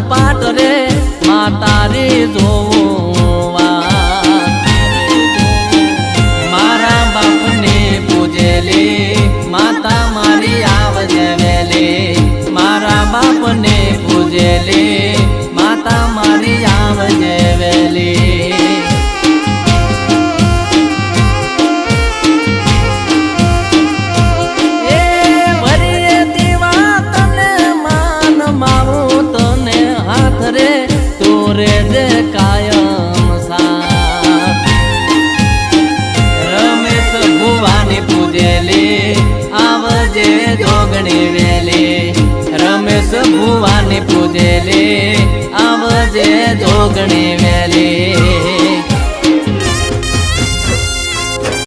પાટ રે માતારી જોવા મારા બાપને પૂજેલી માતા મારી આવજે વેલી મારા બાપને પૂજેલી માતા મારી આવજે વેલી કાયમ સાથ રમેશ ભુવાની પૂજેલી આવજે જોગણી વેલી રમેશ ભુવાની પૂજેલી આવજે જોગણી